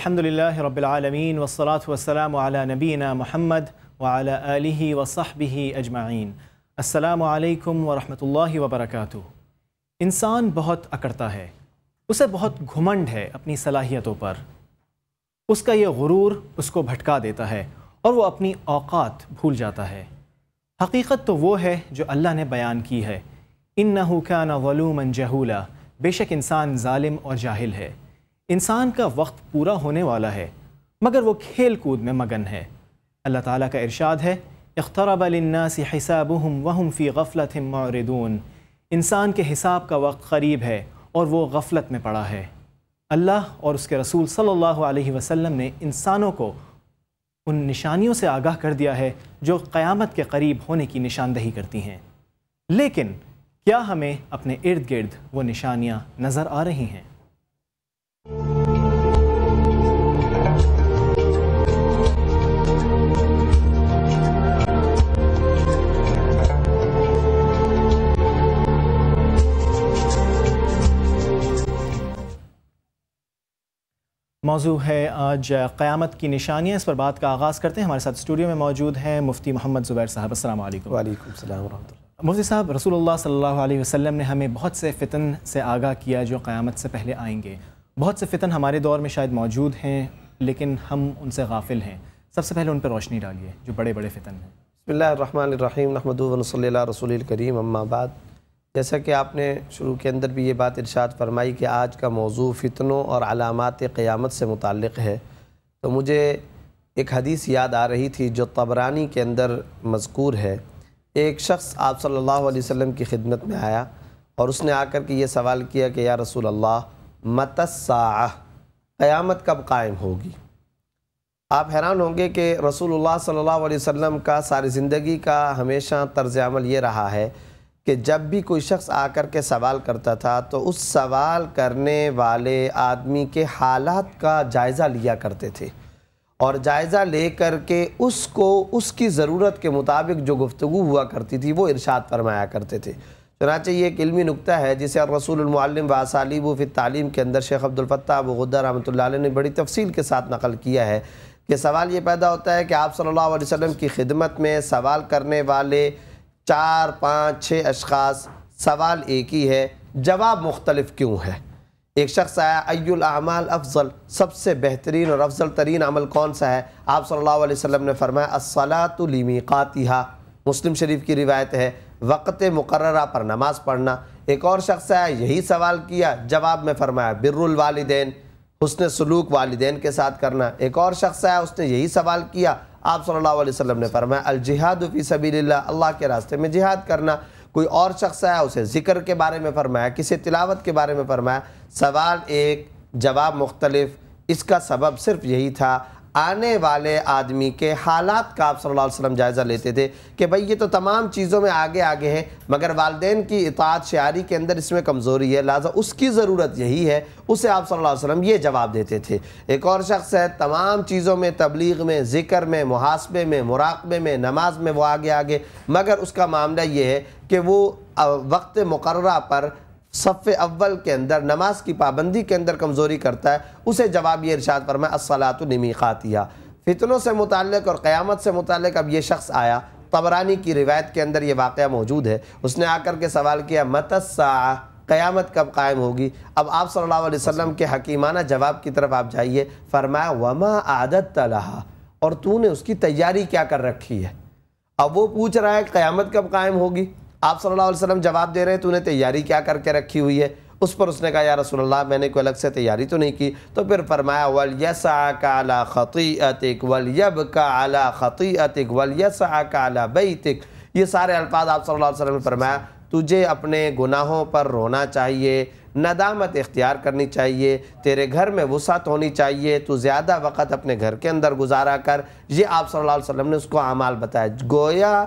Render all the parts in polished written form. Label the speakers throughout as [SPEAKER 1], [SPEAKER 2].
[SPEAKER 1] الحمدللہ رب العالمین والصلاة والسلام علی نبینا محمد وعلی آلہ وصحبہ اجمعین۔ السلام علیکم ورحمۃ اللہ وبرکاتہ۔ انسان بہت اکڑتا ہے، اسے بہت گھمنڈ ہے اپنی صلاحیتوں پر۔ اس کا یہ غرور اس کو بھٹکا دیتا ہے اور وہ اپنی اوقات بھول جاتا ہے۔ حقیقت تو وہ ہے جو اللہ نے بیان کی ہے، انہ کان ظلوما جہولا، بے شک انسان ظالم اور جاہل ہے۔ انسان کا وقت پورا ہونے والا ہے مگر وہ کھیل کود میں مگن ہے۔ اللہ تعالیٰ کا ارشاد ہے، اقترب للناس حسابهم وهم فی غفلۃ معرضون۔ انسان کے حساب کا وقت قریب ہے اور وہ غفلت میں پڑا ہے۔ اللہ اور اس کے رسول صلی اللہ علیہ وسلم نے انسانوں کو ان نشانیوں سے آگاہ کر دیا ہے جو قیامت کے قریب ہونے کی نشاندہی کرتی ہیں، لیکن کیا ہمیں اپنے ارد گرد وہ نشانیاں نظر آ رہی ہیں؟ موضوع ہے آج قیامت کی نشانیاں، اس پر بات کا آغاز کرتے ہیں۔ ہمارے ساتھ اسٹوڈیو میں موجود ہیں مفتی محمد زبیر صاحب۔ السلام علیکم۔
[SPEAKER 2] وعلیکم السلام ورحمۃ اللہ۔
[SPEAKER 1] مفتی صاحب، رسول اللہ صلی اللہ علیہ وسلم نے ہمیں بہت سے فتن سے آگاہ کیا جو قیامت سے پہلے آئیں گے۔ بہت سے فتن ہمارے دور میں شاید موجود ہیں لیکن ہم ان سے غافل ہیں۔ سب سے پہلے ان پر روشنی ڈالیے جو بڑے بڑے فتن ہیں۔
[SPEAKER 2] بسم اللہ الرحمن الرحیم، نحمدہ و نصلی علی رسول الکریم، اما بعد۔ جیسا کہ آپ نے شروع کے اندر بھی یہ بات ارشاد فرمائی کہ آج کا موضوع فتنوں اور علامات قیامت سے متعلق ہے، تو مجھے ایک حدیث یاد آ رہی تھی جو طبرانی کے اندر مذکور ہے۔ ایک شخص آپ صلی اللہ علیہ وسلم کی خدمت میں آیا اور اس نے آ کر کے یہ سوال کیا کہ یا رسول اللہ، متی الساعہ، قیامت کب قائم ہوگی؟ آپ حیران ہوں گے کہ رسول اللہ صلی اللہ علیہ وسلم کا ساری زندگی کا ہمیشہ طرز عمل یہ رہا ہے کہ جب بھی کوئی شخص آ کر کے سوال کرتا تھا تو اس سوال کرنے والے آدمی کے حالات کا جائزہ لیا کرتے تھے، اور جائزہ لے کر کے اس کو اس کی ضرورت کے مطابق جو گفتگو ہوا کرتی تھی وہ ارشاد فرمایا کرتے تھے۔ چنانچہ یہ ایک علمی نکتہ ہے جسے الرسول المعلم و اسالیب فی التعلیم کے اندر شیخ عبدالفتاح ابو غدہ رحمۃ اللہ علیہ نے بڑی تفصیل کے ساتھ نقل کیا ہے کہ سوال یہ پیدا ہوتا ہے کہ آپ صلی اللہ علیہ وسلم کی خدمت میں سوال کرنے والے 4، 5، 6 اشخاص، سوال ایک ہی ہے، جواب مختلف کیوں ہے؟ ایک شخص آیا، ای الاعمال افضل، سب سے بہترین اور افضل ترین عمل کون سا ہے؟ آپ صلی اللہ علیہ وسلم نے فرمایا الصلاۃ لمیقاتھا، مسلم شریف کی روایت ہے، وقت مقررہ پر نماز پڑھنا۔ ایک اور شخص آیا، یہی سوال کیا، جواب میں فرمایا بر الوالدین، حسن سلوک والدین کے ساتھ کرنا۔ ایک اور شخص آیا، اس نے یہی سوال کیا، آپ صلی اللہ علیہ وسلم نے فرمایا الجہاد فی سبیل اللہ، اللہ کے راستے میں جہاد کرنا۔ کوئی اور شخص آیا، اسے ذکر کے بارے میں فرمایا، کسی تلاوت کے بارے میں فرمایا۔ سوال ایک، جواب مختلف۔ اس کا سبب صرف یہی تھا، آنے والے آدمی کے حالات کا آپ صلی اللہ علیہ وسلم جائزہ لیتے تھے کہ بھئی یہ تو تمام چیزوں میں آگے آگے ہے مگر والدین کی اطاعت شعاری کے اندر اس میں کمزوری ہے، لہذا اس کی ضرورت یہی ہے، اسے آپ صلی اللہ علیہ وسلم یہ جواب دیتے تھے۔ ایک اور شخص ہے، تمام چیزوں میں، تبلیغ میں، ذکر میں، محاسبے میں، مراقبے میں، نماز میں وہ آگے آگے، مگر اس کا معاملہ یہ ہے کہ وہ وقت مقررہ پر صف اول کے اندر نماز کی پابندی کے اندر کمزوری کرتا ہے، اسے جواب یہ ارشاد فرمایا الصلاۃ لمیقاتھا۔ فتنوں سے متعلق اور قیامت سے متعلق اب یہ شخص آیا، طبرانی کی روایت کے اندر یہ واقعہ موجود ہے، اس نے آ کر کے سوال کیا متی الساعہ، قیامت کب قائم ہوگی؟ اب آپ صلی اللہ علیہ وسلم کے حکیمانہ جواب کی طرف آپ جائیے، فرمایا وما اعددت لہا، اور تو نے اس کی تیاری کیا کر رکھی ہے؟ اب وہ پوچھ رہا ہے قیامت کب قائم ہوگی، آپ صلی اللہ علیہ وسلم جواب دے رہے ہیں تو نے تیاری کیا کر کے رکھی ہوئی ہے؟ اس پر اس نے کہا یا رسول اللہ میں نے کوئی الگ سے تیاری تو نہیں کی۔ تو پھر فرمایا وَلْيَسْعَكَ عَلَى خَطِيئَتِكَ وَلْيَبْكَ عَلَى خَطِيئَتِكَ وَلْيَسْعَكَ عَلَى بَيْتِكَ، یہ سارے الفاظ آپ صلی اللہ علیہ وسلم نے فرمایا تجھے اپنے گناہوں پر رونا چاہیے، ندامت اختیار کرنی چاہیے، تیرے گھر میں وسعت ہونی چاہیے، تو زیادہ وقت اپنے گھر کے اندر گزارا کر۔ یہ آپ صلی اللہ علیہ وسلم نے اس کو اعمال بتایا، گویا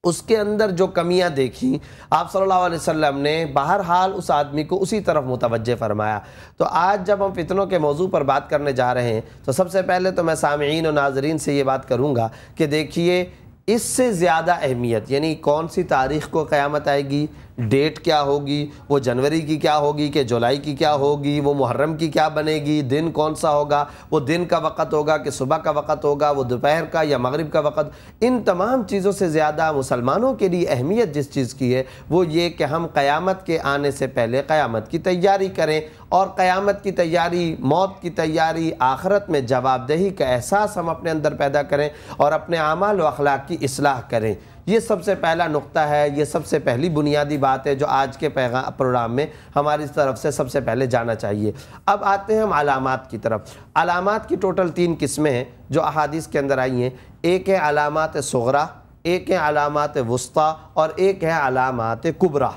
[SPEAKER 2] اس کے اندر جو کمیاں دیکھیں آپ صلی اللہ علیہ وسلم نے بہرحال اس آدمی کو اسی طرف متوجہ فرمایا۔ تو آج جب ہم فتنوں کے موضوع پر بات کرنے جا رہے ہیں تو سب سے پہلے تو میں سامعین و ناظرین سے یہ بات کروں گا کہ دیکھیے اس سے زیادہ اہمیت، یعنی کون سی تاریخ کو قیامت آئے گی، ڈیٹ کیا ہوگی، وہ جنوری کی کیا ہوگی کہ جولائی کی کیا ہوگی، وہ محرم کی کیا بنے گی، دن کون سا ہوگا، وہ دن کا وقت ہوگا کہ صبح کا وقت ہوگا، وہ دوپہر کا یا مغرب کا وقت. ان تمام چیزوں سے زیادہ مسلمانوں کے لیے اہمیت جس چیز کی ہے وہ یہ کہ ہم قیامت کے آنے سے پہلے قیامت کی تیاری کریں، اور قیامت کی تیاری، موت کی تیاری، آخرت میں جواب دہی کا احساس ہم اپنے اندر پیدا کریں اور اپنے اعمال و اخلاق کی اصلاح کریں. یہ سب سے پہلا نقطہ ہے، یہ سب سے پہلی بنیادی بات ہے جو آج کے پروگرام میں ہماری طرف سے سب سے پہلے جانا چاہیے. اب آتے ہیں ہم علامات کی طرف. علامات کی ٹوٹل 3 قسمیں ہیں جو احادیث کے اندر آئی ہیں. ایک ہے علامات صغرا، ایک ہے علامات وسطیٰ، اور ایک ہے علامات کبریٰ.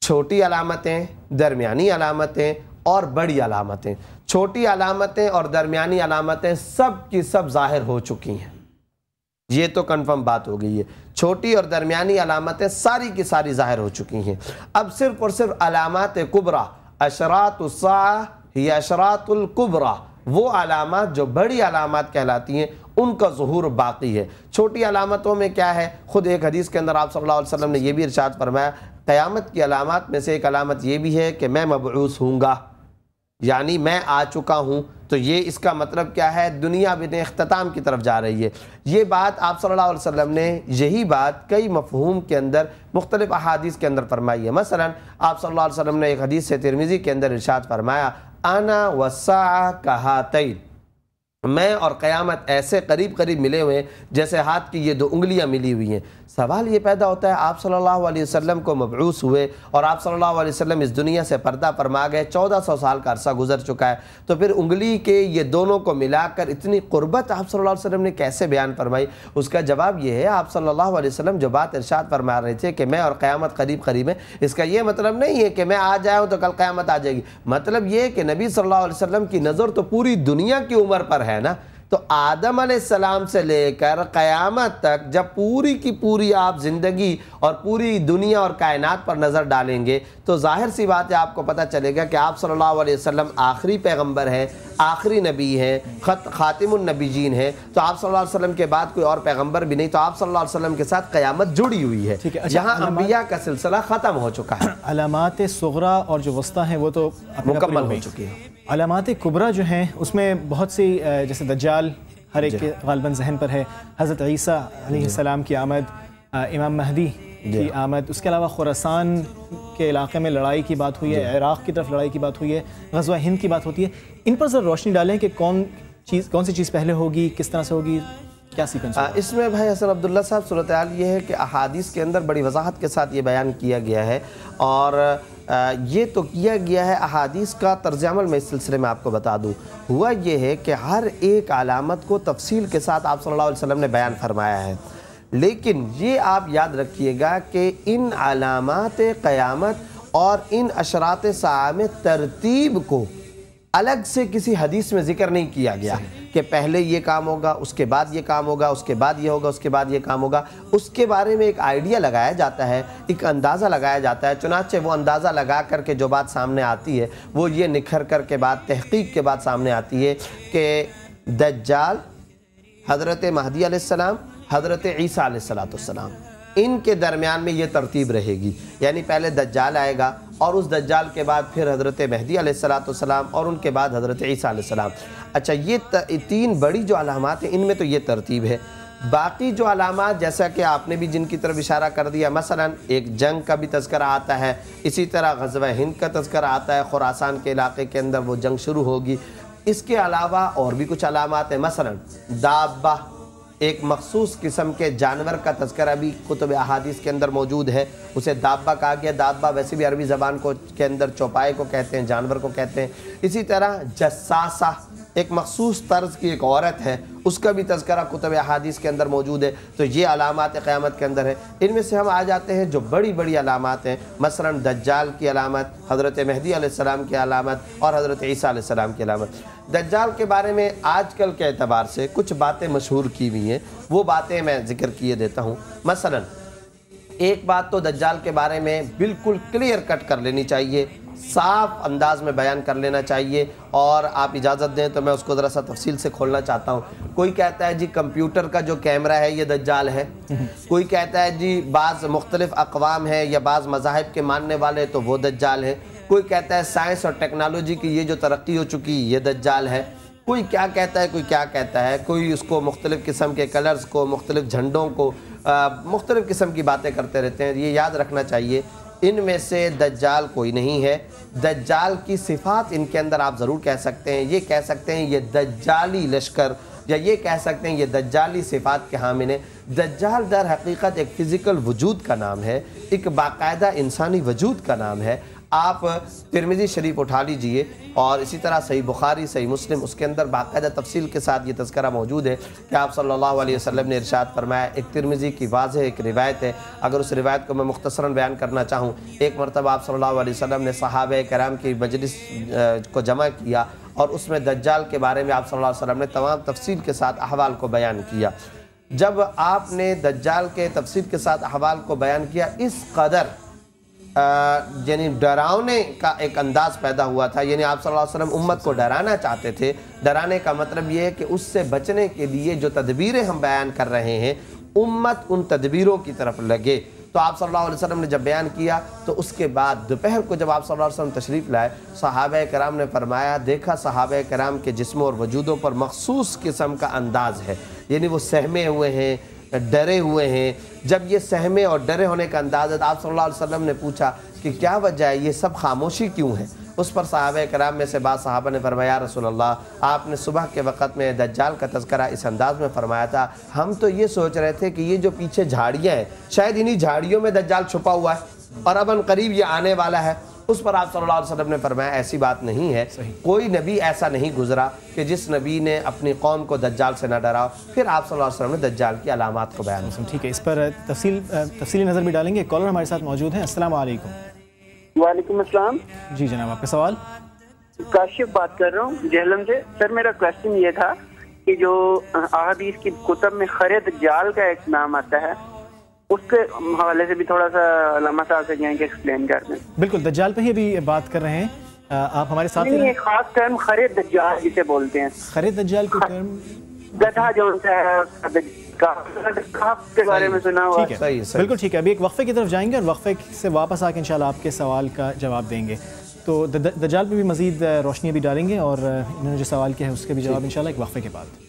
[SPEAKER 2] چھوٹی علامتیں، درمیانی علامتیں اور بڑی علامتیں. چھوٹی علامتیں اور درمیانی علامتیں سب کی سب ظاہر ہو چکی ہیں، یہ تو کنفرم بات ہو گئی ہے. چھوٹی اور درمیانی علامتیں ساری کی ساری ظاہر ہو چکی ہیں. اب صرف اور صرف علامات کبریٰ، اشراط الساعہ ہی اشراط الکبریٰ، وہ علامات جو بڑی علامات کہلاتی ہیں ان کا ظہور باقی ہے. چھوٹی علامتوں میں کیا ہے؟ خود ایک حدیث کے اندر آپ صلی اللہ علیہ وسلم نے یہ بھی ارشاد فرمایا، قیامت کی علامات میں سے ایک علامت یہ بھی ہے کہ میں مبعوث ہوں گا، یعنی میں آ چکا ہوں. تو یہ اس کا مطلب کیا ہے؟ دنیا بن اختتام کی طرف جا رہی ہے. یہ بات آپ صلی اللہ علیہ وسلم نے یہی بات کئی مفہوم کے اندر مختلف احادیث کے اندر فرمائی ہے. مثلا آپ صلی اللہ علیہ وسلم نے ایک حدیث سے ترمذی کے اندر ارشاد فرمایا، انا والساعہ کہاتین، میں اور قیامت ایسے قریب قریب ملے ہوئے ہیں جیسے ہاتھ کی یہ 2 انگلیاں ملی ہوئی ہیں. سوال یہ پیدا ہوتا ہے، آپ صلی اللہ علیہ وسلم کو مبعوث ہوئے اور آپ صلی اللہ علیہ وسلم اس دنیا سے پردہ فرما گئے، 1400 سال کا عرصہ گزر چکا ہے، تو پھر انگلی کے یہ دونوں کو ملا کر اتنی قربت آپ صلی اللہ علیہ وسلم نے کیسے بیان فرمائی؟ اس کا جواب یہ ہے، آپ صلی اللہ علیہ وسلم جو بات ارشاد فرما رہے تھے کہ میں اور قیامت قریب قریب ہے، اس کا یہ مطلب نہیں ہے کہ میں آ جاؤں تو کل قیامت آ جائے گی. مطلب یہ ہے کہ نبی صلی اللہ علیہ وسلم کی نظر تو پوری دنیا کی عمر پر ہے نا. تو آدم علیہ السلام سے لے کر قیامت تک جب پوری کی پوری آپ زندگی اور پوری دنیا اور کائنات پر نظر ڈالیں گے تو ظاہر سی بات ہے آپ کو پتہ چلے گا کہ آپ صلی اللہ علیہ وسلم آخری پیغمبر ہیں، آخری نبی ہیں، خاتم النبیین ہیں. تو آپ صلی اللہ علیہ وسلم کے بعد کوئی اور پیغمبر بھی نہیں، تو آپ صلی اللہ علیہ وسلم کے ساتھ قیامت جڑی ہوئی ہے. یہاں انبیاء کا سلسلہ ختم ہو چکا ہے.
[SPEAKER 1] علامات صغرا اور جو وسطیٰ ہیں وہ تو
[SPEAKER 2] مکمل ہو چکی ہیں.
[SPEAKER 1] علامات کبریٰ جو ہیں اس میں بہت سی، جیسے دجال ہر ایک کے غالباً ذہن پر ہے، حضرت عیسیٰ علیہ السلام کی آمد، امام مہدی کی آمد، اس کے علاوہ خراسان کے علاقے میں لڑائی کی بات ہوئی ہے، عراق کی طرف لڑائی کی بات ہوئی ہے، غزوہ ہند کی بات ہوتی ہے. ان پر ذرا روشنی ڈالیں کہ کون سی چیز پہلے ہوگی، کس طرح سے ہوگی، کیا سیکوینس ہوگا؟ اس میں
[SPEAKER 2] بھائی حسن عبداللہ صاحب صورتحال یہ ہے کہ احادیث کے اندر بڑی وضاحت کے ساتھ یہ بیان کیا گیا ہے، اور یہ تو کیا گیا ہے احادیث کا طرز عمل میں اس سلسلے میں آپ کو بتا دوں. ہوا یہ ہے کہ ہر ایک علامت کو تفصیل کے ساتھ آپ صلی اللہ علیہ وسلم نے بیان فرمایا ہے، لیکن یہ آپ یاد رکھیے گا کہ ان علامات قیامت اور ان اشراط ساعہ میں ترتیب کو الگ سے کسی حدیث میں ذکر نہیں کیا گیا کہ پہلے یہ کام ہوگا، اس کے بعد یہ کام ہوگا، اس کے بعد یہ ہوگا، اس کے بعد یہ کام ہوگا. اس کے بارے میں ایک آئیڈیا لگایا جاتا ہے، ایک اندازہ لگایا جاتا ہے. چنانچہ وہ اندازہ لگا کر کے جو بات سامنے آتی ہے وہ یہ نکھر کر کے بات تحقیق کے بعد سامنے آتی ہے کہ دجال، حضرت مہدی علیہ السلام، حضرت عیسیٰ علیہ السلام، ان کے درمیان میں یہ ترتیب رہے گی. یعنی پہلے دجال آئے گا اور اس دجال کے بعد پھر حضرت مہدی علیہ السلام اور ان کے بعد حضرت عیسیٰ علیہ السلام. اچھا، یہ 3 بڑی جو علامات ہیں ان میں تو یہ ترتیب ہے. باقی جو علامات جیسا کہ آپ نے بھی جن کی طرف اشارہ کر دیا، مثلا ایک جنگ کا بھی تذکرہ آتا ہے، اسی طرح غزوہ ہند کا تذکرہ آتا ہے، خراسان کے علاقے کے اندر وہ جنگ شروع ہوگی. اس کے علاوہ اور بھی کچھ علامات ہیں، مثلا دابہ، ایک مخصوص قسم کے جانور کا تذکرہ بھی کتب احادیث کے اندر موجود ہے، اسے دابہ کہا گیا. دابہ ویسے بھی عربی زبان کے اندر چوپائے کو کہتے ہیں، جانور کو کہتے ہیں. اسی طرح جساسہ، ایک مخصوص طرز کی ایک عورت ہے، اس کا بھی تذکرہ کتب احادیث کے اندر موجود ہے. تو یہ علامات قیامت کے اندر ہے. ان میں سے ہم آ جاتے ہیں جو بڑی بڑی علامات ہیں، مثلا دجال کی علامت، حضرت مہدی علیہ السلام کی علامت اور حضرت عیسیٰ علیہ السلام کی علامت. دجال کے بارے میں آج کل کے اعتبار سے کچھ باتیں مشہور کی ہوئی ہیں، وہ باتیں میں ذکر کیے دیتا ہوں. مثلا ایک بات تو دجال کے بارے میں بالکل کلیئر کٹ کر لینی چاہیے، صاف انداز میں بیان کر لینا چاہیے، اور آپ اجازت دیں تو میں اس کو ذرا سا تفصیل سے کھولنا چاہتا ہوں۔ کوئی کہتا ہے جی کمپیوٹر کا جو کیمرہ ہے یہ دجال ہے، کوئی کہتا ہے جی بعض مختلف اقوام ہیں یا بعض مذاہب کے ماننے والے تو وہ دجال ہے، کوئی کہتا ہے سائنس اور ٹیکنالوجی کی یہ جو ترقی ہو چکی یہ دجال ہے، کوئی کیا کہتا ہے کوئی کیا کہتا ہے، کوئی اس کو مختلف قسم کے کلرز کو، مختلف جھنڈوں کو، مختلف قسم کی باتیں کرتے رہتے ہیں۔ یہ یاد رکھنا چاہیے ان میں سے دجال کوئی نہیں ہے۔ دجال کی صفات ان کے اندر آپ ضرور کہہ سکتے ہیں، یہ کہہ سکتے ہیں یہ دجالی لشکر، یا یہ کہہ سکتے ہیں یہ دجالی صفات کے حامل ہیں۔ دجال در حقیقت ایک فزیکل وجود کا نام ہے، ایک باقاعدہ انسانی وجود کا نام ہے۔ آپ ترمذی شریف اٹھا لیجئے، اور اسی طرح صحیح بخاری، صحیح مسلم، اس کے اندر باقاعدہ تفصیل کے ساتھ یہ تذکرہ موجود ہے کہ آپ صلی اللہ علیہ وسلم نے ارشاد فرمایا۔ ایک ترمذی کی واضح ایک روایت ہے، اگر اس روایت کو میں مختصراً بیان کرنا چاہوں، ایک مرتبہ آپ صلی اللہ علیہ وسلم نے صحابہ کرام کی مجلس کو جمع کیا، اور اس میں دجال کے بارے میں آپ صلی اللہ علیہ وسلم نے تمام تفصیل کے ساتھ احوال کو بیان کیا۔ جب آپ نے دجال کے تفصیل کے ساتھ احوال کو بیان کیا، اس قدر یعنی ڈراؤنے کا ایک انداز پیدا ہوا تھا، یعنی آپ صلی اللہ علیہ وسلم امت کو ڈرانا چاہتے تھے۔ ڈرانے کا مطلب یہ ہے کہ اس سے بچنے کے لیے جو تدبیریں ہم بیان کر رہے ہیں، امت ان تدبیروں کی طرف لگے۔ تو آپ صلی اللہ علیہ وسلم نے جب بیان کیا تو اس کے بعد دوپہر کو جب آپ صلی اللہ علیہ وسلم تشریف لائے، صحابہ کرام نے فرمایا، دیکھا صحابہ کرام کے جسموں اور وجودوں پر مخصوص قسم کا انداز ہے، یعنی وہ سہمے ہوئے ہیں، ڈرے ہوئے ہیں۔ جب یہ سہمے اور ڈرے ہونے کا انداز ہے، آپ صلی اللہ علیہ وسلم نے پوچھا کہ کیا وجہ ہے، یہ سب خاموشی کیوں ہے؟ اس پر صحابہ کرام میں سے بعض صحابہ نے فرمایا، یا رسول اللہ، آپ نے صبح کے وقت میں دجال کا تذکرہ اس انداز میں فرمایا تھا، ہم تو یہ سوچ رہے تھے کہ یہ جو پیچھے جھاڑیاں ہیں شاید انہی جھاڑیوں میں دجال چھپا ہوا ہے اور اب ان قریب یہ آنے والا ہے۔ اس پر آپ صلی اللہ علیہ وسلم نے فرمایا ایسی بات نہیں ہے، کوئی نبی ایسا نہیں گزرا کہ جس نبی نے اپنی قوم کو دجال سے نہ ڈراؤ۔ پھر آپ صلی اللہ علیہ وسلم نے دجال کی علامات کو بیان کیا۔
[SPEAKER 1] ٹھیک ہے، اس پر تفصیلی نظر بھی ڈالیں گے۔ کالر ہمارے ساتھ موجود ہیں، السلام علیکم۔
[SPEAKER 3] وعلیکم السلام
[SPEAKER 1] جی جناب، آپ کا سوال؟
[SPEAKER 3] کاشف بات کر رہا ہوں جہلم سے۔ سر میرا کویسچن یہ تھا کہ جو احادیث کی کتب میں خر دجال کا ایک نام آتا ہے، اس کے حوالے سے بھی تھوڑا سا علامہ صاحب سے جائیں کہ ایکسپلین کر دیں۔
[SPEAKER 1] بالکل، دجال پہ ہی ابھی بات کر رہے ہیں، آپ ہمارے ساتھ
[SPEAKER 3] نہیں، ایک خاص ٹرم خر دجال جسے بولتے ہیں،
[SPEAKER 1] خر دجال کو ٹرم
[SPEAKER 3] گدھا جو ہے کے بارے میں سنا ہوا۔
[SPEAKER 1] ٹھیک ہے، بالکل ٹھیک ہے، ابھی ایک وقفے کی طرف جائیں گے اور وقفے سے واپس آ کے انشاءاللہ آپ کے سوال کا جواب دیں گے۔ تو دجال پہ بھی مزید روشنی بھی ڈالیں گے، اور انہوں نے جو سوال کیا ہے اس کے بھی جواب انشاءاللہ ایک وقفے کے بعد۔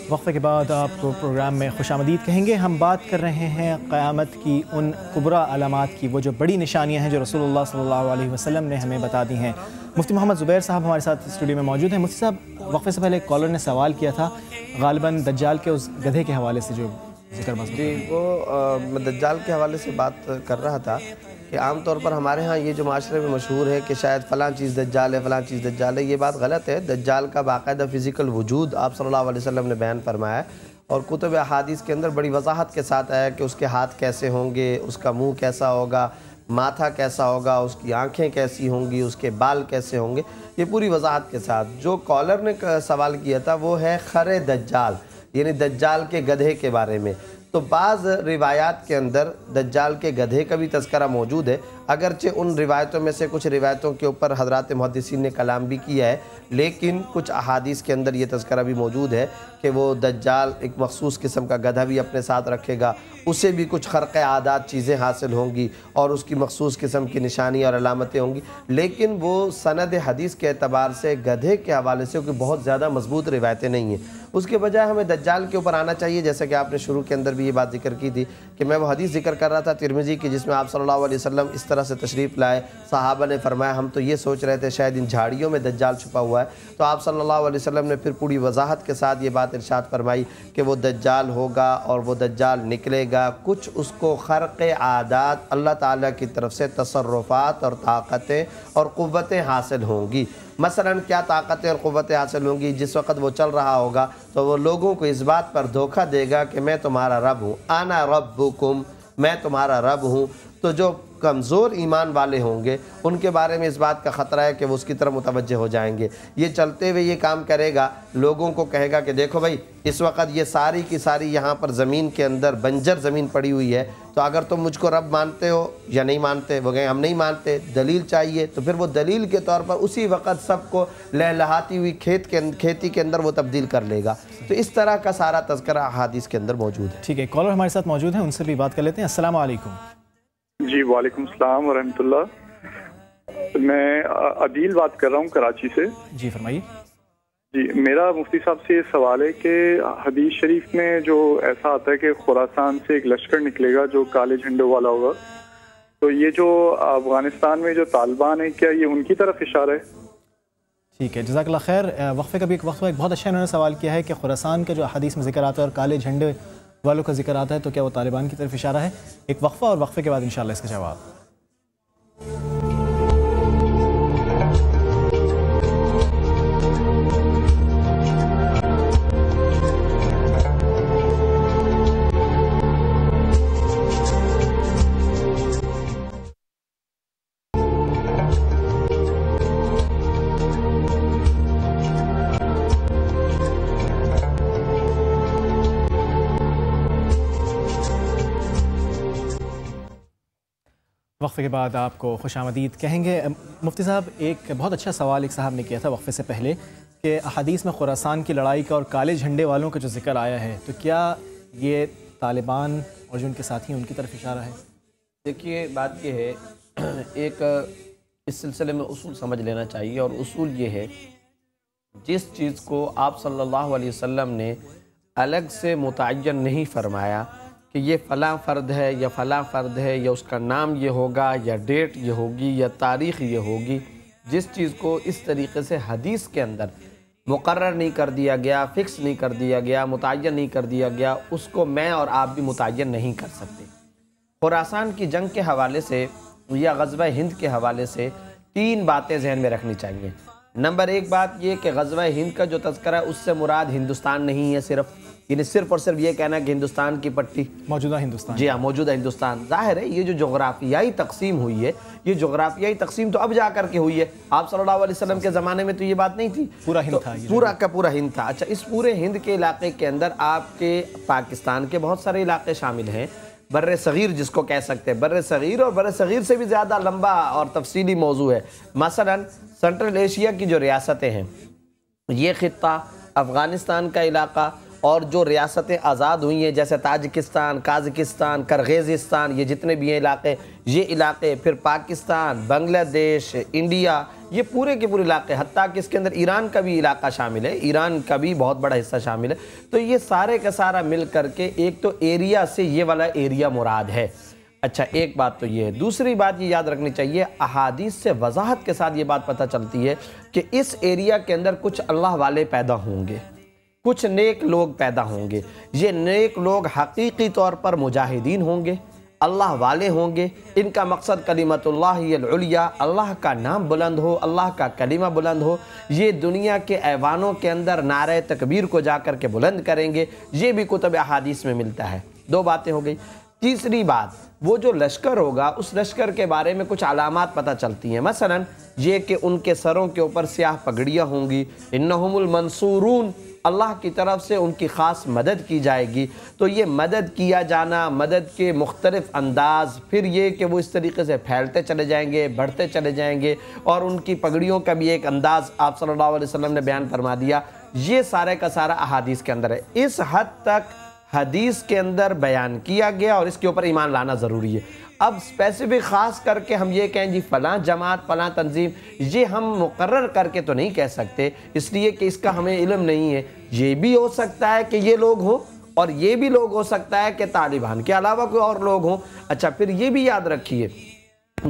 [SPEAKER 1] وقفے کے بعد آپ کو پروگرام میں خوش آمدید کہیں گے۔ ہم بات کر رہے ہیں قیامت کی ان کبریٰ علامات کی، وہ جو بڑی نشانیاں ہیں جو رسول اللہ صلی اللہ علیہ وسلم نے ہمیں بتا دی ہیں۔ مفتی محمد زبیر صاحب ہمارے ساتھ اسٹوڈیو میں موجود ہیں۔ مفتی صاحب، وقفے سے پہلے ایک کالر نے سوال کیا تھا غالباً دجال کے اس گدھے کے حوالے سے جو ذکر مضبوط۔
[SPEAKER 2] جی، وہ میں دجال کے حوالے سے بات کر رہا تھا کہ عام طور پر ہمارے ہاں یہ جو معاشرے میں مشہور ہے کہ شاید فلاں چیز دجال ہے، فلاں چیز دجال ہے، یہ بات غلط ہے۔ دجال کا باقاعدہ فزیکل وجود آپ صلی اللہ علیہ وسلم نے بیان فرمایا ہے، اور کتب احادیث کے اندر بڑی وضاحت کے ساتھ آیا کہ اس کے ہاتھ کیسے ہوں گے، اس کا منہ کیسا ہوگا، ماتھا کیسا ہوگا، اس کی آنکھیں کیسی ہوں گی، اس کے بال کیسے ہوں گے، یہ پوری وضاحت کے ساتھ۔ جو کالر نے سوال کیا تھا وہ ہے خر دجال، یعنی دجال کے گدھے کے بارے میں۔ تو بعض روایات کے اندر دجال کے گدھے کا بھی تذکرہ موجود ہے، اگرچہ ان روایتوں میں سے کچھ روایتوں کے اوپر حضرات محدثین نے کلام بھی کیا ہے، لیکن کچھ احادیث کے اندر یہ تذکرہ بھی موجود ہے کہ وہ دجال ایک مخصوص قسم کا گدھا بھی اپنے ساتھ رکھے گا، اسے بھی کچھ خرق عادات چیزیں حاصل ہوں گی اور اس کی مخصوص قسم کی نشانیاں اور علامتیں ہوں گی، لیکن وہ سند حدیث کے اعتبار سے گدھے کے حوالے سے کوئی بہت زیادہ مضبوط روایتیں نہیں ہیں۔ اس کے بجائے ہمیں دجال کے اوپر آنا چاہیے، جیسا کہ آپ نے شروع کے اندر بھی یہ بات ذکر کی تھی کہ میں وہ حدیث ذکر کر رہا تھا ترمذی کی، جس میں آپ صلی اللہ علیہ وسلم اس طرح طرح سے تشریف لائے، صحابہ نے فرمایا ہم تو یہ سوچ رہے تھے شاید ان جھاڑیوں میں دجال چھپا ہوا ہے، تو آپ صلی اللہ علیہ وسلم نے پھر پوری وضاحت کے ساتھ یہ بات ارشاد فرمائی کہ وہ دجال ہوگا اور وہ دجال نکلے گا، کچھ اس کو خرق عادات اللہ تعالیٰ کی طرف سے تصرفات اور طاقتیں اور قوتیں حاصل ہوں گی۔ مثلاً کیا طاقتیں اور قوتیں حاصل ہوں گی؟ جس وقت وہ چل رہا ہوگا تو وہ لوگوں کو اس بات پر دھوکہ دے گا کہ میں تمہارا رب ہوں، انا ربکم، میں تمہارا رب ہوں۔ تو جو کمزور ایمان والے ہوں گے ان کے بارے میں اس بات کا خطرہ ہے کہ وہ اس کی طرف متوجہ ہو جائیں گے۔ یہ چلتے ہوئے یہ کام کرے گا، لوگوں کو کہے گا کہ دیکھو بھائی اس وقت یہ ساری کی ساری یہاں پر زمین کے اندر بنجر زمین پڑی ہوئی ہے، تو اگر تم مجھ کو رب مانتے ہو یا نہیں مانتے؟ وہ کہیں ہم نہیں مانتے، دلیل چاہیے، تو پھر وہ دلیل کے طور پر اسی وقت سب کو لہلہاتی ہوئی کھیتی کے اندر وہ تبدیل کر لے گا۔ تو اس طرح کا سارا تذکرہ احادیث کے اندر موجود ہے۔
[SPEAKER 1] ٹھیک ہے، کالر ہمارے ساتھ موجود ہیں، ان سے بھی بات کر لیتے ہیں۔ السلام علیکم۔
[SPEAKER 4] جی وعلیکم السلام ورحمۃ اللہ، میں عدیل بات کر رہا ہوں کراچی سے۔
[SPEAKER 1] جی فرمائیے۔
[SPEAKER 4] جی میرا مفتی صاحب سے یہ سوال ہے کہ حدیث شریف میں جو ایسا آتا ہے کہ خراسان سے ایک لشکر نکلے گا جو کالے جھنڈوں والا ہوگا، تو یہ جو افغانستان میں جو طالبان ہیں کیا یہ ان کی طرف اشارہ ہے؟
[SPEAKER 1] ٹھیک ہے، جزاک اللہ خیر۔ وقفے کا بھی ایک وقفہ ایک بہت اچھا انہوں نے سوال کیا ہے کہ خراسان کا جو حدیث میں ذکر آتا ہے اور کالے جھنڈے والوں کا ذکر آتا ہے تو کیا وہ طالبان کی طرف اشارہ ہے؟ ایک وقفہ اور وقفے کے بعد انشاءاللہ اس کا جواب۔ وقفے کے بعد آپ کو خوش آمدید کہیں گے۔ مفتی صاحب ایک بہت اچھا سوال ایک صاحب نے کیا تھا وقفے سے پہلے کہ احادیث میں خراسان کی لڑائی کا اور کالے جھنڈے والوں کا جو ذکر آیا ہے تو کیا یہ طالبان اور جو ان کے ساتھی ہیں ان کی طرف اشارہ ہے؟
[SPEAKER 2] دیکھیے بات یہ ہے، ایک اس سلسلے میں اصول سمجھ لینا چاہیے، اور اصول یہ ہے جس چیز کو آپ صلی اللہ علیہ وسلم نے الگ سے متعین نہیں فرمایا کہ یہ فلاں فرد ہے یا فلاں فرد ہے یا اس کا نام یہ ہوگا یا ڈیٹ یہ ہوگی یا تاریخ یہ ہوگی، جس چیز کو اس طریقے سے حدیث کے اندر مقرر نہیں کر دیا گیا، فکس نہیں کر دیا گیا، متعین نہیں کر دیا گیا، اس کو میں اور آپ بھی متعین نہیں کر سکتے۔ خراسان کی جنگ کے حوالے سے یا غزوہ ہند کے حوالے سے تین باتیں ذہن میں رکھنی چاہیے۔ نمبر ایک بات یہ کہ غزوہ ہند کا جو تذکرہ ہے اس سے مراد ہندوستان نہیں ہے، یعنی صرف اور صرف یہ کہنا کہ ہندوستان کی پٹی،
[SPEAKER 1] موجودہ ہندوستان،
[SPEAKER 2] جی ہاں موجودہ ہندوستان۔ ظاہر ہے یہ جو جغرافیائی تقسیم ہوئی ہے، یہ جغرافیائی تقسیم تو اب جا کر کے ہوئی ہے، آپ صلی اللہ علیہ وسلم کے زمانے میں تو یہ بات نہیں تھی،
[SPEAKER 1] پورا ہند تھا،
[SPEAKER 2] پورا کا پورا ہند تھا۔ اچھا، اس پورے ہند کے علاقے کے اندر آپ کے پاکستان کے بہت سارے علاقے شامل ہیں، بر صغیر جس کو کہہ سکتے ہیں، بر صغیر اور بر صغیر سے بھی زیادہ لمبا اور تفصیلی موضوع ہے۔ مثلا سنٹرل ایشیا کی جو ریاستیں ہیں، یہ خطہ، افغانستان کا علاقہ، اور جو ریاستیں آزاد ہوئی ہیں جیسے تاجکستان، قازقستان، کرغیزستان، یہ جتنے بھی ہیں علاقے، یہ علاقے، پھر پاکستان، بنگلہ دیش، انڈیا، یہ پورے کے پورے علاقے، حتیٰ کہ اس کے اندر ایران کا بھی علاقہ شامل ہے، ایران کا بھی بہت بڑا حصہ شامل ہے۔ تو یہ سارے کا سارا مل کر کے ایک تو ایریا سے یہ والا ایریا مراد ہے۔ اچھا، ایک بات تو یہ ہے۔ دوسری بات یہ یاد رکھنی چاہیے، احادیث سے وضاحت کے ساتھ یہ بات پتہ چلتی ہے کہ اس ایریا کے اندر کچھ اللہ والے پیدا ہوں گے، کچھ نیک لوگ پیدا ہوں گے۔ یہ نیک لوگ حقیقی طور پر مجاہدین ہوں گے، اللہ والے ہوں گے، ان کا مقصد کلمت اللہ العلیٰ، اللہ کا نام بلند ہو، اللہ کا کلمہ بلند ہو، یہ دنیا کے ایوانوں کے اندر نعرہ تکبیر کو جا کر کے بلند کریں گے۔ یہ بھی کتب احادیث میں ملتا ہے۔ دو باتیں ہو گئی۔ تیسری بات، وہ جو لشکر ہوگا اس لشکر کے بارے میں کچھ علامات پتہ چلتی ہیں، مثلا یہ کہ ان کے سروں کے اوپر سیاہ پگڑیاں ہوں گی، انہم المنصورون، اللہ کی طرف سے ان کی خاص مدد کی جائے گی۔ تو یہ مدد کیا جانا، مدد کے مختلف انداز، پھر یہ کہ وہ اس طریقے سے پھیلتے چلے جائیں گے، بڑھتے چلے جائیں گے، اور ان کی پگڑیوں کا بھی ایک انداز آپ صلی اللہ علیہ وسلم نے بیان فرما دیا۔ یہ سارے کا سارا احادیث کے اندر ہے۔ اس حد تک حدیث کے اندر بیان کیا گیا اور اس کے اوپر ایمان لانا ضروری ہے۔ اب اسپیسیفک خاص کر کے ہم یہ کہیں جی فلاں جماعت، فلاں تنظیم، یہ ہم مقرر کر کے تو نہیں کہہ سکتے، اس لیے کہ اس کا ہمیں علم نہیں ہے۔ یہ بھی ہو سکتا ہے کہ یہ لوگ ہوں، اور یہ بھی لوگ ہو سکتا ہے کہ طالبان کے علاوہ کوئی اور لوگ ہوں۔ اچھا، پھر یہ بھی یاد رکھیے،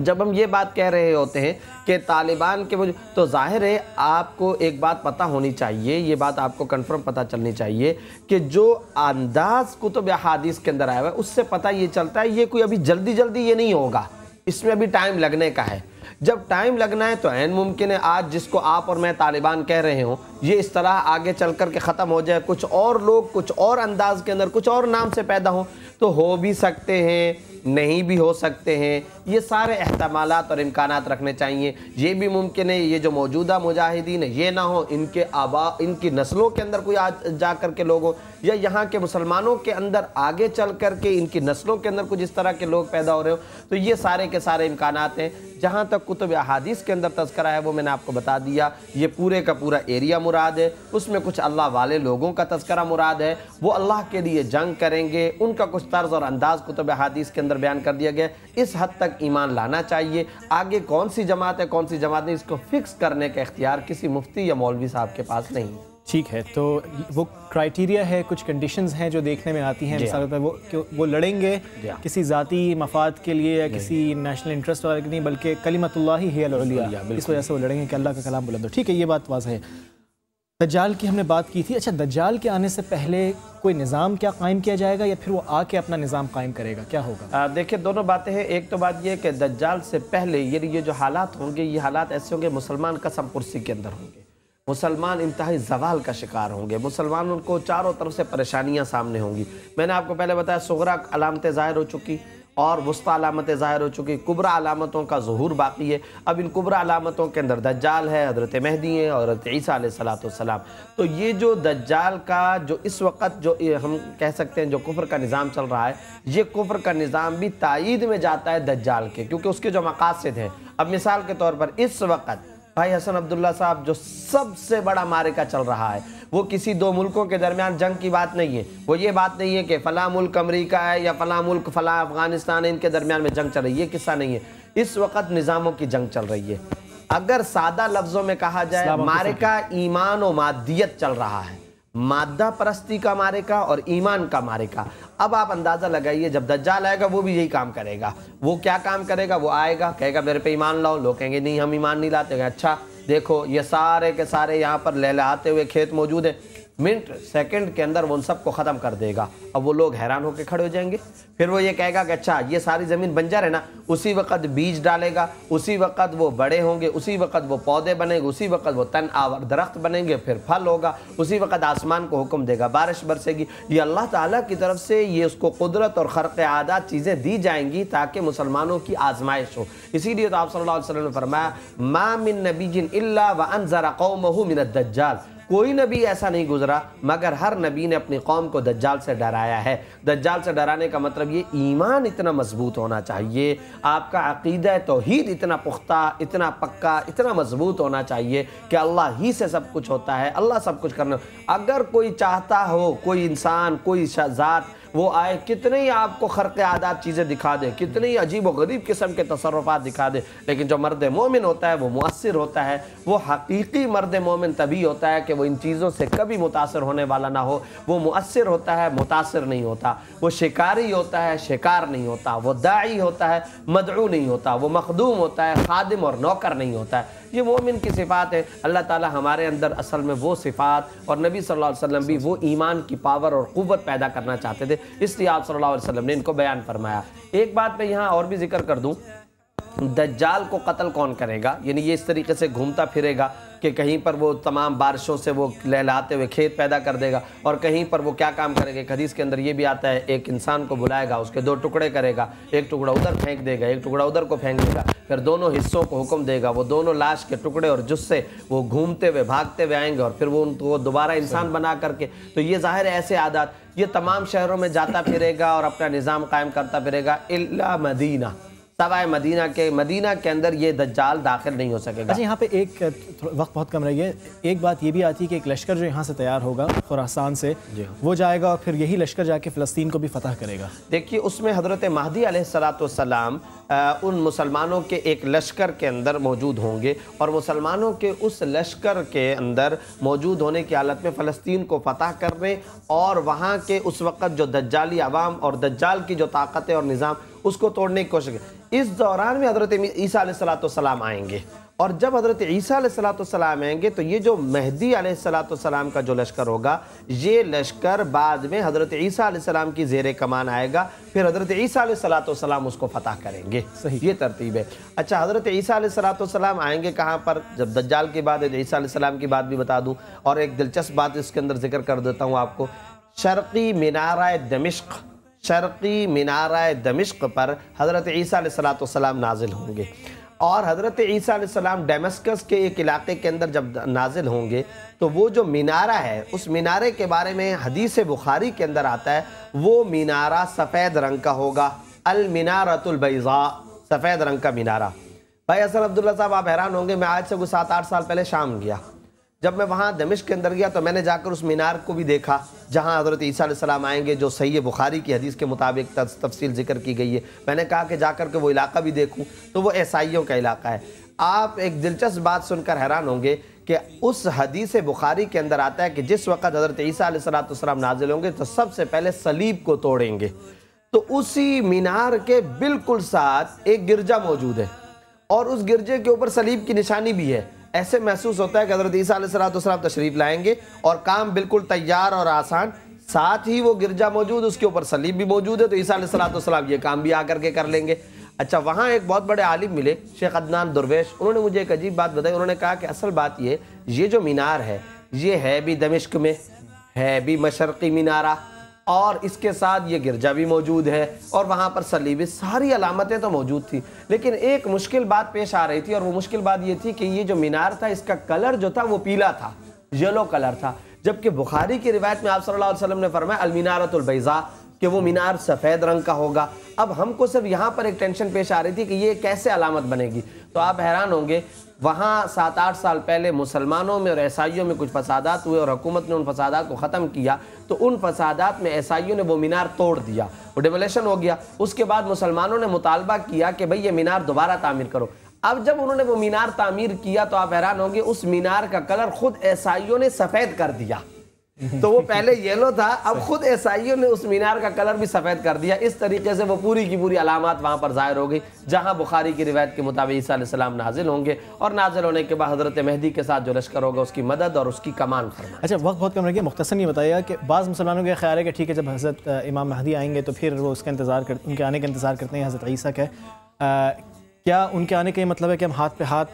[SPEAKER 2] جب ہم یہ بات کہہ رہے ہوتے ہیں کہ طالبان کے تو ظاہر ہے آپ کو ایک بات پتہ ہونی چاہیے، یہ بات آپ کو کنفرم پتہ چلنی چاہیے کہ جو انداز کتب احادیث کے اندر آیا ہوا ہے اس سے پتہ یہ چلتا ہے یہ کوئی ابھی جلدی یہ نہیں ہوگا، اس میں ابھی ٹائم لگنے کا ہے۔ جب ٹائم لگنا ہے تو عین ممکن ہے آج جس کو آپ اور میں طالبان کہہ رہے ہوں یہ اس طرح آگے چل کر کے ختم ہو جائے، کچھ اور لوگ کچھ اور انداز کے اندر کچھ اور نام سے پیدا ہوں، تو ہو بھی سکتے ہیں نہیں بھی ہو سکتے ہیں۔ یہ سارے احتمالات اور امکانات رکھنے چاہیے۔ یہ بھی ممکن ہے یہ جو موجودہ مجاہدین ہیں یہ نہ ہو ان کے آباء ان کی نسلوں کے اندر کوئی جا کر کے لوگ ہوں، یا یہاں کے مسلمانوں کے اندر آگے چل کر کے ان کی نسلوں کے اندر کچھ اس طرح کے لوگ پیدا ہو رہے ہوں۔ تو یہ سارے کے سارے امکانات ہیں۔ جہاں تک کتب احادیث کے اندر تذکرہ ہے وہ میں نے آپ کو بتا دیا، یہ پورے کا پورا ایریا مراد ہے، اس میں کچھ اللہ والے لوگوں کا تذکرہ مراد ہے، وہ اللہ کے لیے جنگ کریں گے، ان کا کچھ طرز اور انداز کتب احادیث کے اندر بیان کر دیا گیا۔ اس حد تک ایمان لانا چاہیے۔ آگے کون سی جماعت ہے کون سی جماعت نہیں اس کو فکس کرنے کا اختیار کسی مفتی یا مولوی صاحب کے پاس نہیں ہے۔
[SPEAKER 1] ٹھیک ہے، تو وہ کرائٹیریا ہے، کچھ کنڈیشنز ہیں جو دیکھنے میں آتی ہیں، مثال پر وہ لڑیں گے کسی ذاتی مفاد کے لیے یا کسی نیشنل انٹرسٹ والے کے نہیں، بلکہ کلمۃ اللہ ہی العلیٰ، اس وجہ سے وہ لڑیں گے کہ اللہ کا کلام بلند ہو۔ ٹھیک ہے، یہ بات واضح ہے۔ دجال کی ہم نے بات کی تھی۔ اچھا، دجال کے آنے سے پہلے کوئی نظام کیا قائم کیا جائے گا یا پھر وہ آ کے اپنا نظام قائم کرے گا، کیا ہوگا؟
[SPEAKER 2] دیکھیں دونوں باتیں ہیں۔ ایک تو بات یہ کہ دجال سے پہلے یہ جو حالات ہوں گے یہ حالات ایسے ہوں گے مسلمان قسم پرسی کے اندر ہوں گے، مسلمان انتہائی زوال کا شکار ہوں گے، مسلمانوں کو چاروں طرف سے پریشانیاں سامنے ہوں گی۔ میں نے آپ کو پہلے بتایا صغرا علامتیں ظاہر ہو چکی اور وسطی علامتیں ظاہر ہو چکی، کبرا علامتوں کا ظہور باقی ہے۔ اب ان کبرا علامتوں کے اندر دجال ہے، حضرت مہدی ہیں اور حضرت عیسیٰ علیہ السلام۔ تو یہ جو دجال کا جو اس وقت جو ہم کہہ سکتے ہیں جو کفر کا نظام چل رہا ہے، یہ کفر کا نظام بھی تائید میں جاتا ہے دجال کے، کیونکہ اس کے جو مقاصد ہیں۔ اب مثال کے طور پر اس وقت بھائی حسن عبداللہ صاحب جو سب سے بڑا معرکہ چل رہا ہے وہ کسی دو ملکوں کے درمیان جنگ کی بات نہیں ہے، وہ یہ بات نہیں ہے کہ فلاں ملک امریکہ ہے یا فلاں ملک فلاں افغانستان ہے، ان کے درمیان میں جنگ چل رہی ہے، یہ قصہ نہیں ہے۔ اس وقت نظاموں کی جنگ چل رہی ہے۔ اگر سادہ لفظوں میں کہا جائے معرکہ ایمان و مادیت چل رہا ہے، مادہ پرستی کا معرکہ اور ایمان کا معرکہ۔ اب آپ اندازہ لگائیے جب دجال آئے گا وہ بھی یہی کام کرے گا۔ وہ کیا کام کرے گا؟ وہ آئے گا کہے گا میرے پہ ایمان لاؤ، لوگ کہیں گے نہیں ہم ایمان نہیں لاتے، اچھا دیکھو یہ سارے کے سارے یہاں پر لہلہاتے ہوئے کھیت موجود ہیں، منٹ سیکنڈ کے اندر وہ ان سب کو ختم کر دے گا۔ اب وہ لوگ حیران ہو کے کھڑے ہو جائیں گے۔ پھر وہ یہ کہے گا کہ اچھا یہ ساری زمین بنجر ہے نا، اسی وقت بیج ڈالے گا، اسی وقت وہ بڑے ہوں گے، اسی وقت وہ پودے بنیں گے، اسی وقت وہ تن آور درخت بنیں گے، پھر پھل ہوگا، اسی وقت آسمان کو حکم دے گا، بارش برسے گی۔ یہ اللہ تعالیٰ کی طرف سے یہ اس کو قدرت اور خرق عادات چیزیں دی جائیں گی تاکہ مسلمانوں کی آزمائش ہو۔ اسی لیے تو آپ صلی اللہ علیہ وسلم نے فرمایا ما من نبی الا وانذر قومه من الدجال، کوئی نبی ایسا نہیں گزرا مگر ہر نبی نے اپنی قوم کو دجال سے ڈرایا ہے۔ دجال سے ڈرانے کا مطلب یہ ایمان اتنا مضبوط ہونا چاہیے، آپ کا عقیدہ توحید اتنا پختہ، اتنا پکا، اتنا مضبوط ہونا چاہیے کہ اللہ ہی سے سب کچھ ہوتا ہے، اللہ سب کچھ کرنا۔ اگر کوئی چاہتا ہو، کوئی انسان، کوئی ذات وہ آئے کتنے ہی آپ کو خرق عادات چیزیں دکھا دے، کتنے ہی عجیب و غریب قسم کے تصرفات دکھا دے، لیکن جو مرد مومن ہوتا ہے وہ مؤثر ہوتا ہے۔ وہ حقیقی مرد مومن تبھی ہوتا ہے کہ وہ ان چیزوں سے کبھی متاثر ہونے والا نہ ہو۔ وہ مؤثر ہوتا ہے، متاثر نہیں ہوتا۔ وہ شکاری ہوتا ہے، شکار نہیں ہوتا۔ وہ داعی ہوتا ہے، مدعو نہیں ہوتا۔ وہ مخدوم ہوتا ہے، خادم اور نوکر نہیں ہوتا ہے۔ یہ مومن کی صفات ہے۔ اللہ تعالی ہمارے اندر اصل میں وہ صفات اور نبی صلی اللہ علیہ وسلم بھی وہ ایمان کی پاور اور قوت پیدا کرنا چاہتے تھے، اس لیے آپ صلی اللہ علیہ وسلم نے ان کو بیان فرمایا۔ ایک بات میں یہاں اور بھی ذکر کر دوں، دجال کو قتل کون کرے گا؟ یعنی یہ اس طریقے سے گھومتا پھرے گا کہ کہیں پر وہ تمام بارشوں سے وہ لہلاتے ہوئے کھیت پیدا کر دے گا، اور کہیں پر وہ کیا کام کرے گا؟ ایک حدیث کے اندر یہ بھی آتا ہے ایک انسان کو بلائے گا، اس کے دو ٹکڑے کرے گا، ایک ٹکڑا ادھر پھینک دے گا، ایک ٹکڑا ادھر کو پھینک دے گا، پھر دونوں حصوں کو حکم دے گا، وہ دونوں لاش کے ٹکڑے اور جثے وہ گھومتے ہوئے بھاگتے ہوئے آئیں گے اور پھر وہ ان کو دوبارہ انسان بنا کر کے۔ تو یہ ظاہر ہے ایسے عادات یہ تمام شہروں میں جاتا پھرے گا اور اپنا نظام قائم کرتا پھرے گا، الا مدینہ، سوائے مدینہ کے اندر یہ دجال داخل نہیں ہو سکے گا۔
[SPEAKER 1] اچھا، یہاں پہ ایک وقت بہت کم رہی ہے، ایک بات یہ بھی آتی ہے کہ ایک لشکر جو یہاں سے تیار ہوگا خراسان سے، وہ جائے گا اور پھر یہی لشکر جا کے فلسطین کو بھی فتح کرے گا۔
[SPEAKER 2] دیکھیے اس میں حضرت مہدی علیہ السلام ان مسلمانوں کے ایک لشکر کے اندر موجود ہوں گے، اور مسلمانوں کے اس لشکر کے اندر موجود ہونے کی حالت میں فلسطین کو فتح کرنے اور وہاں کے اس وقت جو دجالی عوام اور دجال کی جو طاقتیں اور نظام اس کو توڑنے کی کوشش۔ اس دوران میں حضرت عیسیٰ علیہ السلام آئیں گے، اور جب حضرت عیسیٰ علیہ السلام آئیں گے تو یہ جو مہدی علیہ السلام کا جو لشکر ہوگا، یہ لشکر بعد میں حضرت عیسیٰ علیہ السلام کی زیر کمان آئے گا، پھر حضرت عیسیٰ علیہ السلام اس کو فتح کریں گے۔ یہ ترتیب ہے۔ اچھا، حضرت عیسیٰ علیہ السلام آئیں گے کہاں پر؟ جب دجال کے بعد عیسیٰ علیہ السلام کی بات بھی بتا دوں، اور ایک دلچسپ بات اس کے اندر ذکر کر دیتا ہوں آپ کو۔ شرقی مینارہ دمشق پر حضرت عیسیٰ علیہ السلام نازل ہوں گے، اور حضرت عیسیٰ علیہ السلام ڈیمسکس کے ایک علاقے کے اندر جب نازل ہوں گے تو وہ جو مینارہ ہے، اس مینارے کے بارے میں حدیث بخاری کے اندر آتا ہے، وہ مینارہ سفید رنگ کا ہوگا، المنارۃ البیضاء، سفید رنگ کا مینارہ۔ بھائی حسن عبداللہ صاحب، آپ حیران ہوں گے، میں آج سے کوئی 7-8 سال پہلے شام گیا۔ جب میں وہاں دمشق کے اندر گیا تو میں نے جا کر اس مینار کو بھی دیکھا جہاں حضرت عیسیٰ علیہ السلام آئیں گے، جو صحیح بخاری کی حدیث کے مطابق تفصیل ذکر کی گئی ہے۔ میں نے کہا کہ جا کر کے وہ علاقہ بھی دیکھوں، تو وہ عیسائیوں کا علاقہ ہے۔ آپ ایک دلچسپ بات سن کر حیران ہوں گے کہ اس حدیث بخاری کے اندر آتا ہے کہ جس وقت حضرت عیسیٰ علیہ السلام نازل ہوں گے تو سب سے پہلے صلیب کو توڑیں گے۔ تو اسی مینار کے بالکل ساتھ ایک گرجا موجود ہے، اور اس گرجے کے اوپر صلیب کی نشانی بھی ہے۔ ایسے محسوس ہوتا ہے کہ حضرت عیسیٰ علیہ السلام تشریف لائیں گے اور کام بالکل تیار اور آسان، ساتھ ہی وہ گرجا موجود، اس کے اوپر صلیب بھی موجود ہے، تو عیسیٰ علیہ السلام یہ کام بھی آ کر کے کر لیں گے۔ اچھا، وہاں ایک بہت بڑے عالم ملے، شیخ عدنان درویش، انہوں نے مجھے ایک عجیب بات بتائی۔ انہوں نے کہا کہ اصل بات یہ جو مینار ہے، یہ ہے بھی دمشق میں، ہے بھی مشرقی مینارہ، اور اس کے ساتھ یہ گرجا بھی موجود ہے، اور وہاں پر صلیب، ساری علامتیں تو موجود تھی، لیکن ایک مشکل بات پیش آ رہی تھی، اور وہ مشکل بات یہ تھی کہ یہ جو مینار تھا، اس کا کلر جو تھا وہ پیلا تھا، یلو کلر تھا، جبکہ بخاری کی روایت میں آپ صلی اللہ علیہ وسلم نے فرمایا المنارۃ البیضاء، کہ وہ مینار سفید رنگ کا ہوگا۔ اب ہم کو صرف یہاں پر ایک ٹینشن پیش آ رہی تھی کہ یہ کیسے علامت بنے گی، تو آپ حیران ہوں گے، وہاں 7-8 سال پہلے مسلمانوں میں اور عیسائیوں میں کچھ فسادات ہوئے، اور حکومت نے ان فسادات کو ختم کیا، تو ان فسادات میں عیسائیوں نے وہ مینار توڑ دیا، وہ ڈیمولیشن ہو گیا۔ اس کے بعد مسلمانوں نے مطالبہ کیا کہ بھئی یہ مینار دوبارہ تعمیر کرو۔ اب جب انہوں نے وہ مینار تعمیر کیا تو آپ حیران ہوں گے، اس مینار کا کلر خود عیسائیوں نے سفید کر دیا۔ تو وہ پہلے یلو تھا، اب خود عیسائیوں نے اس مینار کا کلر بھی سفید کر دیا۔ اس طریقے سے وہ پوری کی پوری علامات وہاں پر ظاہر ہو گئی، جہاں بخاری کی روایت کے مطابق عیسیٰ علیہ السلام نازل ہوں گے، اور نازل ہونے کے بعد حضرت مہدی کے ساتھ جو لشکر ہوگا اس کی مدد اور اس کی کمان فرمائے۔
[SPEAKER 1] اچھا، وقت بہت کم رہ گیا، مختصر یہ بتائیے کہ بعض مسلمانوں کا خیال ہے کہ ٹھیک ہے جب حضرت امام مہدی آئیں گے تو پھر وہ اس کا انتظار ان کے آنے کا انتظار کرتے ہیں حضرت عیسیٰ کا، کیا ان کے آنے کا یہ مطلب ہے کہ ہم ہاتھ پہ ہاتھ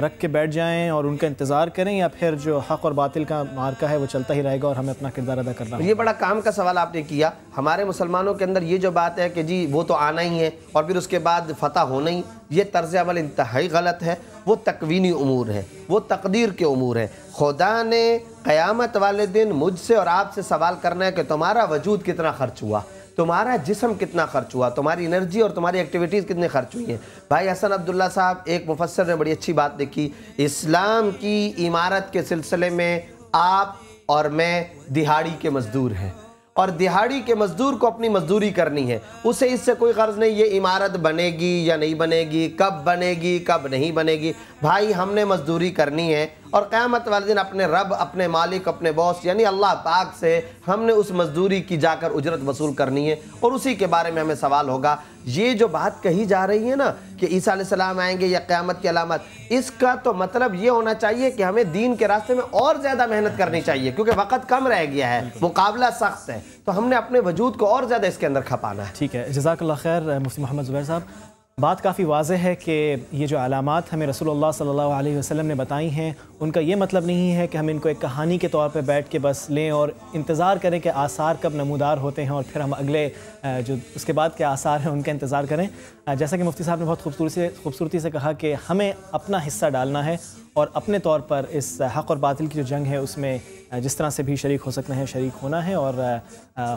[SPEAKER 1] رکھ کے بیٹھ جائیں اور ان کا انتظار کریں، یا پھر جو حق اور باطل کا معرکہ ہے وہ چلتا ہی رہے گا اور ہمیں اپنا کردار ادا کرنا ہے؟
[SPEAKER 2] یہ بڑا کام کا سوال آپ نے کیا۔ ہمارے مسلمانوں کے اندر یہ جو بات ہے کہ جی وہ تو آنا ہی ہے اور پھر اس کے بعد فتح ہونا ہی، یہ طرز عمل انتہائی غلط ہے۔ وہ تکوینی امور ہے، وہ تقدیر کے امور ہے۔ خدا نے قیامت والے دن مجھ سے اور آپ سے سوال کرنا ہے کہ تمہارا وجود کتنا خرچ ہوا، تمہارا جسم کتنا خرچ ہوا، تمہاری انرجی اور تمہاری ایکٹیویٹیز کتنے خرچ ہوئی ہیں۔ بھائی حسن عبداللہ صاحب، ایک مفسر نے بڑی اچھی بات لکھی، اسلام کی عمارت کے سلسلے میں آپ اور میں دہاڑی کے مزدور ہیں، اور دہاڑی کے مزدور کو اپنی مزدوری کرنی ہے، اسے اس سے کوئی غرض نہیں یہ عمارت بنے گی یا نہیں بنے گی، کب بنے گی کب نہیں بنے گی۔ بھائی ہم نے مزدوری کرنی ہے، اور قیامت والے دن اپنے رب، اپنے مالک، اپنے باس یعنی اللہ پاک سے ہم نے اس مزدوری کی جا کر اجرت وصول کرنی ہے، اور اسی کے بارے میں ہمیں سوال ہوگا۔ یہ جو بات کہی جا رہی ہے نا کہ عیسیٰ علیہ السلام آئیں گے یا قیامت کی علامت، اس کا تو مطلب یہ ہونا چاہیے کہ ہمیں دین کے راستے میں اور زیادہ محنت کرنی چاہیے، کیونکہ وقت کم رہ گیا ہے، مقابلہ سخت ہے، تو ہم نے اپنے وجود کو اور زیادہ اس کے اندر کھپانا ہے۔
[SPEAKER 1] ٹھیک ہے، جزاک اللہ خیر مفتی محمد زبیر صاحب۔ بات کافی واضح ہے کہ یہ جو علامات ہمیں رسول اللہ صلی اللہ علیہ وسلم نے بتائی ہیں، ان کا یہ مطلب نہیں ہے کہ ہم ان کو ایک کہانی کے طور پہ بیٹھ کے بس لیں اور انتظار کریں کہ آثار کب نمودار ہوتے ہیں اور پھر ہم اگلے جو اس کے بعد کے آثار ہیں ان کا انتظار کریں۔ جیسا کہ مفتی صاحب نے بہت خوبصورتی سے کہا کہ ہمیں اپنا حصہ ڈالنا ہے اور اپنے طور پر اس حق اور باطل کی جو جنگ ہے اس میں جس طرح سے بھی شریک ہو سکتے ہیں شریک ہونا ہے، اور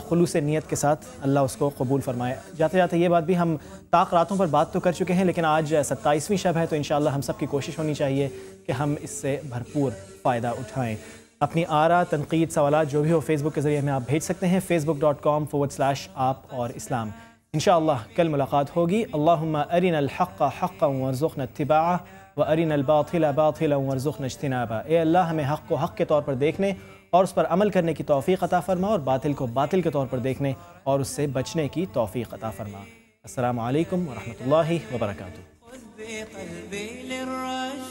[SPEAKER 1] خلوص نیت کے ساتھ اللہ اس کو قبول فرمائے۔ جاتے جاتے یہ بات بھی ہم طاق راتوں پر بات تو کر چکے ہیں، لیکن آج 27ویں شب ہے، تو انشاءاللہ ہم سب کی کوشش ہونی چاہیے کہ ہم اس سے بھرپور فائدہ اٹھائیں۔ اپنی آراء، تنقید، سوالات جو بھی ہو فیس بک کے ذریعے ہمیں آپ بھیج سکتے ہیں، facebook.com/آپ اور اسلام۔ انشاءاللہ کل ملاقات ہوگی۔ اللہم ارنا الحق حقا وارزقنا اتباعہ وارنا الباطل باطلا وارزقنا اجتنابہ۔ اے اللہ ہمیں حق کو حق کے طور پر دیکھنے اور اس پر عمل کرنے کی توفیق عطا فرما، اور باطل کو باطل کے طور پر دیکھنے اور اس سے بچنے کی توفیق عطا فرما۔ السلام علیکم ورحمۃ اللہ وبرکاتہ.
[SPEAKER 5] بقلبي للرجاء